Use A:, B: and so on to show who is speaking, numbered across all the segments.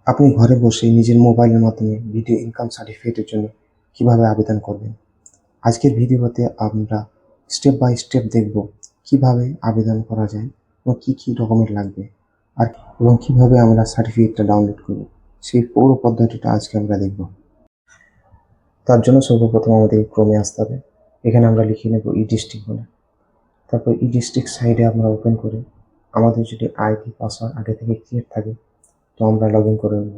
A: আপনি ঘরে বসে নিজের মোবাইলের মাধ্যমে ভিডিও ইনকাম সার্টিফিকেটের জন্য কিভাবে আবেদন করবেন। আজকের ভিডিওতে আমরা স্টেপ বাই স্টেপ দেখব কিভাবে আবেদন করা যায় এবং কী ডকুমেন্ট লাগবে আর এবং কিভাবে আমরা সার্টিফিকেটটা ডাউনলোড করব, সেই পুরো পদ্ধতিটা আজকে আমরা দেখব। তার জন্য সর্বপ্রথম আমাদের ক্রমে আসতে হবে। এখানে আমরা লিখে নেব ই ডিস্ট্রিক্ট বলে। তারপর ই ডিস্ট্রিক্ট সাইডে আমরা ওপেন করে আমাদের যদি আইডি পাসওয়ার্ড আগে থেকে ক্রিয়েট থাকে তো আমরা লগ ইন করে নেব,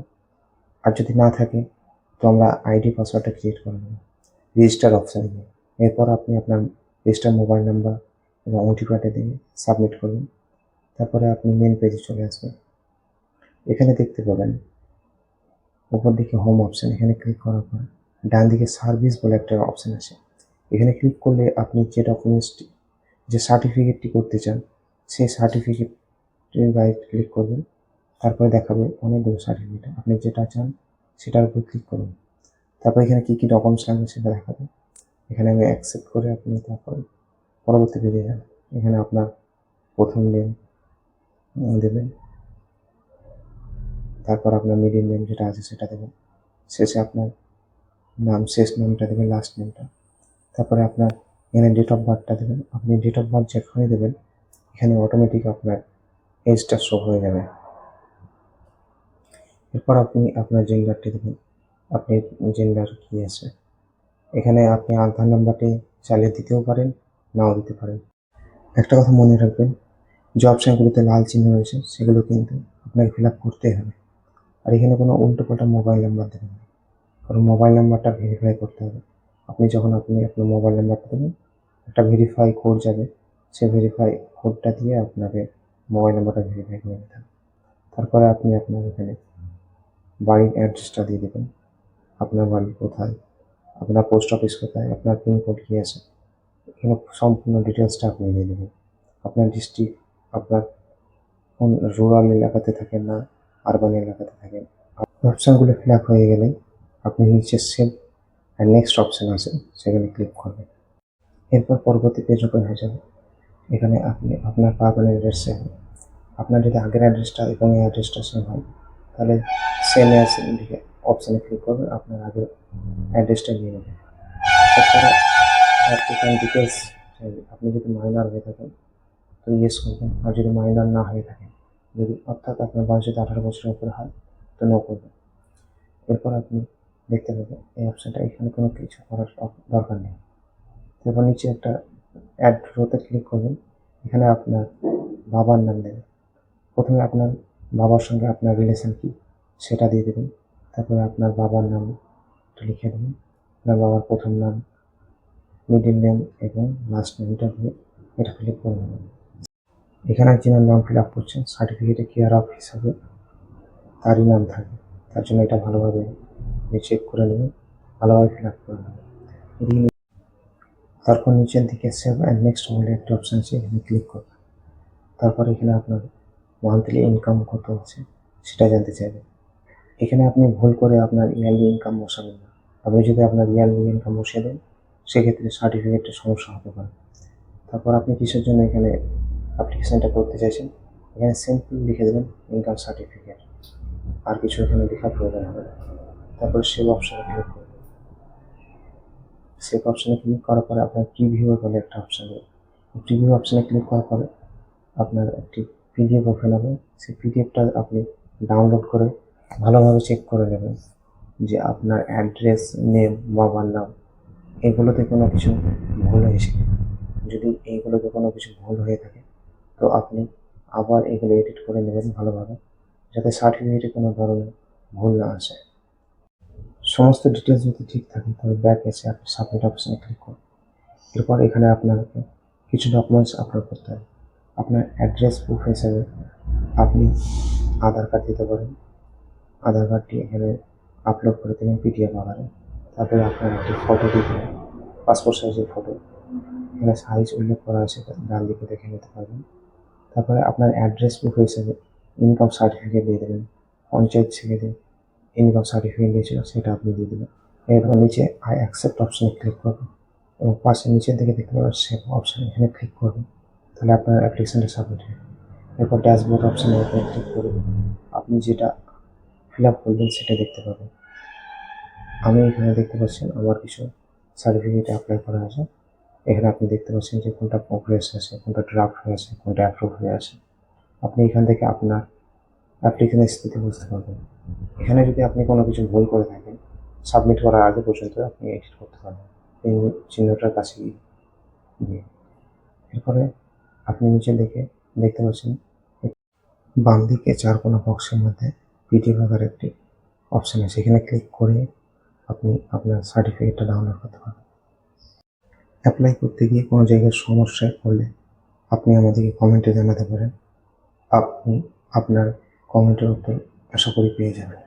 A: আর যদি না থাকে তো আমরা আইডি পাসওয়ার্ডটা ক্রিয়েট করে নেব। রেজিস্টার অপশানে গিয়ে এরপর আপনি আপনার রেজিস্টার মোবাইল নাম্বার এবং ওটিপিটা দিয়ে সাবমিট করবেন। তারপরে আপনি মেন পেজে চলে আসবেন। এখানে দেখতে পাবেন উপর দিকে হোম অপশান, এখানে ক্লিক করার পর ডান দিকে সার্ভিস বলে একটা অপশান আছে। এখানে ক্লিক করলে আপনি যে ডকুমেন্টসটি যে সার্টিফিকেটটি করতে চান সেই সার্টিফিকেটের গায়ে ক্লিক করবেন। তারপরে দেখাবে অনেকগুলো সার্টিফিকেট, আপনি যেটা চান সেটার উপর ক্লিক করুন। তারপর এখানে কী ডকুমেন্টস লাগবে সেটা দেখাবে। এখানে আমি অ্যাকসেপ্ট করে আপনি তারপর পরবর্তী পেজে যান। এখানে আপনার প্রথম নেম দেবেন, তারপর আপনার মিডিল নেম যেটা আছে সেটা দেবেন, শেষে আপনার নাম, শেষ নামটা দেবেন, লাস্ট নেমটা। তারপরে আপনার এখানে ডেট অফ বার্থটা দেবেন। আপনি ডেট অফ বার্থ যেখানে দেবেন এখানে অটোমেটিক আপনার এজটা শো হয়ে যাবে। এরপর আপনি আপনার জেন্ডারটি দেবেন, আপনি জেন্ডার কী আছে। এখানে আপনি আধার নাম্বারটি চাইলে দিতেও পারেন, নাও দিতে পারেন। একটা কথা মনে রাখবেন, যে অপশানগুলোতে লাল চিহ্ন রয়েছে সেগুলো কিন্তু আপনাকে ফিল আপ করতেই হবে। আর এখানে কোনো উল্টোপাল্টা মোবাইল নাম্বার দেবেন না, কারণ মোবাইল নাম্বারটা ভেরিফাই করতে হবে। আপনি আপনার মোবাইল নাম্বারটা দেবেন, একটা ভেরিফাই কোড যাবে, সেই ভেরিফাই কোডটা দিয়ে আপনাকে মোবাইল নাম্বারটা ভেরিফাই করে নিতে হবে। তারপরে আপনি আপনার এখানে বাড়ির অ্যাড্রেসটা দিয়ে দেবেন, আপনার বাড়ি কোথায়, আপনার পোস্ট অফিস কোথায়, আপনার পিনকোড কী আছে, এখানে সম্পূর্ণ ডিটেলসটা আপনি দিয়ে দেবেন। আপনার ডিস্ট্রিক্ট, আপনার কোন রুরাল এলাকাতে থাকেন না আরবান এলাকাতে থাকেন। অপশানগুলো ফিল আপ হয়ে গেলে আপনি নিচে সেভ আর নেক্সট অপশান আছে সেখানে ক্লিক করবেন। এরপর পরবর্তী পেজ ওপেন হয়ে যাবে। এখানে আপনি আপনার পাবেন অ্যাড্রেস সেভ। আপনার যদি আগের অ্যাড্রেসটা এবং এই অ্যাড্রেসটা সেম হয় তাহলে সেম অ্যাজ দিকে অপশানে ক্লিক করবেন, আপনার আগের অ্যাড্রেসটা নিয়ে নেবেন। তারপরে অ্যাপ্লিক্যান্ট ডিটেলস চাইবে। আপনি যদি মাইনর হয়ে থাকেন তো ইয়েস করবেন, আর যদি মাইনর না হয়ে থাকে, যদি অর্থাৎ আপনার বয়স যদি 18 বছরের উপরে হয় তো নো করবেন। এরপর আপনি দেখতে পাবেন এই অপশানটা, এখানে কোনো কিছু করার দরকার নেই। এরপর নিচে একটা অ্যাড রোতে ক্লিক করবেন। এখানে আপনার বাবার নাম দেবেন। প্রথমে আপনার বাবার সঙ্গে আপনার রিলেশন কী সেটা দিয়ে দেবেন। তারপরে আপনার বাবার নামটা লিখে দেবেন, আপনার বাবার প্রথম নাম, মিডিল নেম এবং লাস্ট নেমটা দিয়ে এটা ক্লিক করে নেবেন। এখানে যিনার নাম ফিল আপ করছেন সার্টিফিকেটে কেয়ার অফ হিসাবে তারই নাম থাকে, তার জন্য এটা ভালোভাবে চেক করে নেবেন, ভালোভাবে ফিল আপ করে নেবেন। তারপর নিচের দিকে সেভ অ্যান্ড নেক্সট বলে একটা অপশান আছে, এখানে ক্লিক করবেন। তারপর এখানে আপনার মান্থলি ইনকাম কত আছে সেটা জানতে চাইবেন। এখানে আপনি ভুল করে আপনার ইয়ারলি ইনকাম বসাবেন না। আপনি যদি আপনার ইয়ারলি ইনকাম বসিয়ে দেন সেক্ষেত্রে সার্টিফিকেটের সমস্যা হতে পারে। তারপর আপনি কিসের জন্য এখানে অ্যাপ্লিকেশানটা করতে চাইছেন, এখানে সিম্পল লিখে দেবেন ইনকাম সার্টিফিকেট, আর কিছু এখানে লেখার প্রয়োজন হবে না। তারপরে সেভ অপশানে ক্লিক করবেন। সেভ অপশানে ক্লিক করার পরে আপনার প্রিভিউ বলে একটা অপশান দেবে। প্রিভিউ অপশানে ক্লিক করার পরে আপনার একটি পিডিএফ ওপেন হবে। সেই পিডিএফটা আপনি ডাউনলোড করে ভালোভাবে চেক করে নেবেন যে আপনার অ্যাড্রেস, নেম, বাবার নাম এগুলোতে কোনো কিছু ভুল হয়েছে। যদি এইগুলোতে কোনো কিছু ভুল হয়ে থাকে তো আপনি আবার এগুলো এডিট করে নেবেন ভালোভাবে, যাতে সার্টিফিকেটে কোনো ধরনের ভুল না আসে। সমস্ত ডিটেলস যদি ঠিক থাকে তবে ব্যাক এসে আপনি সাবমিট অপশানে ক্লিক করুন। এরপর এখানে আপনাকে কিছু ডকুমেন্টস আপলোড করতে হবে। আপনার অ্যাড্রেস প্রুফ হিসেবে আপনি আধার কার্ড দিতে পারেন, আধার কার্ডটি এখানে আপলোড করে দেবেন পিডিএফ আকারে। তারপরে আপনার একটি ফটো দিতে হবে, পাসপোর্ট সাইজের ফটো, এখানে সাইজ উল্লেখ করা আছে, ডান দিকে দেখে নিতে পারবেন। তারপরে আপনার অ্যাড্রেস প্রুফ হিসেবে ইনকাম সার্টিফিকেট দিয়ে দেবেন, পঞ্চায়েত থেকে ইনকাম সার্টিফিকেট দিয়েছিল সেটা আপনি দিয়ে দেবেন। এরপর নিচে আই অ্যাকসেপ্ট অপশানে ক্লিক করবেন এবং পাশে নিচের দিকে দেখতে পাবেন সেভ অপশান, এখানে ক্লিক করবেন, তাহলে আপনার অ্যাপ্লিকেশানটা সাবমিট হবে। এরপর ড্যাশবোর্ড অপশানে এখানে ক্লিক করবেন। আপনি যেটা ফিল আপ করবেন সেটা দেখতে পাবেন। আমি এখানে দেখতে পাচ্ছেন আমার কিছু সার্টিফিকেট অ্যাপ্লাই করা আছে। এখানে আপনি দেখতে পাচ্ছেন যে কোনটা প্রোগ্রেস আছে, কোনটা ড্রাফট হয়ে আছে, কোনটা অ্যাপ্রুভ হয়ে আছে। আপনি এখান থেকে আপনার অ্যাপ্লিকেশনের স্থিতি বুঝতে পারবেন। এখানে যদি আপনি কোনো কিছু ভুল করে থাকেন, সাবমিট করার আগে পর্যন্ত আপনি এডিট করতে পারবেন এই চিহ্নটার কাছে গিয়ে। এরপরে আপনি নিচে দেখতে পাচ্ছেন বাম দিকে 4 কোণা বক্সের মধ্যে পিডিএফ আকারে একটি অপশন আছে। এখানে ক্লিক করে আপনি আপনার সার্টিফিকেটটা ডাউনলোড করতে পারবেন। অ্যাপ্লাই করতে গিয়ে কোনো জায়গায় সমস্যায় পড়লে আপনি আমাদেরকে কমেন্টে জানাতে পারেন। আপনি আপনার কমেন্টের উত্তর আশা করি পেয়ে যাবেন।